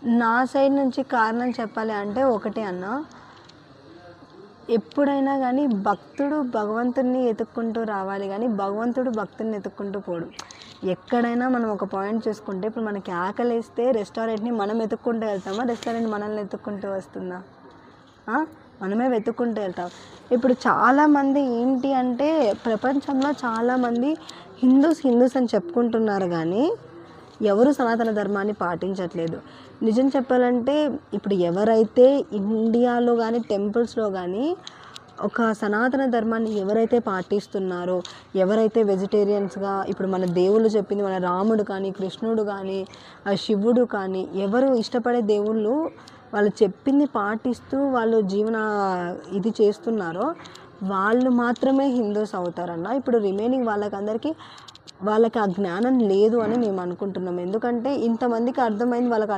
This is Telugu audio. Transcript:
నా సైడ్ నుంచి కారణం చెప్పాలి అంటే ఒకటే అన్న. ఎప్పుడైనా గానీ భక్తుడు భగవంతుడిని ఎతుక్కుంటూ రావాలి గానీ, భగవంతుడు భక్తుడిని ఎతుక్కుంటూ పోడు. ఎక్కడైనా మనం ఒక పాయింట్ చూసుకుంటే, ఇప్పుడు మనకి ఆకలేస్తే రెస్టారెంట్‌ని మనం ఎతుక్కుంటూ వెళ్తామా? రెస్టారెంట్ మనల్ని ఎతుక్కుంటూ వస్తుందా? ఆ! మనమే వెతుక్కుంటూ వెళ్తాం. ఇప్పుడు చాలామంది ఏంటి అంటే, ప్రపంచంలో చాలామంది హిందూస్ అని చెప్పుకుంటున్నారు గానీ, ఎవరు సనాతన ధర్మాన్ని పాటించట్లేదు. నిజం చెప్పాలంటే ఇప్పుడు ఎవరైతే ఇండియాలో గానీ, టెంపుల్స్‌లో గానీ ఒక సనాతన ధర్మాన్ని ఎవరైతే పాటిస్తున్నారో, ఎవరైతే వెజిటేరియన్స్‌గా ఇప్పుడు మన దేవుళ్ళు చెప్పింది మన రాముడు కానీ, కృష్ణుడు కానీ, శివుడు కానీ ఎవరు ఇష్టపడే దేవుళ్ళు వాళ్ళు చెప్పింది పాటిస్తూ వాళ్ళు ఇది చేస్తున్నారో వాళ్ళు మాత్రమే హిందూస్ అవుతారన్న. ఇప్పుడు రిమైనింగ్ వాళ్ళకి ఆ జ్ఞానం లేదు అని మేము అనుకుంటున్నాం. ఎందుకంటే ఇంతమందికి అర్థమైంది వాళ్ళకి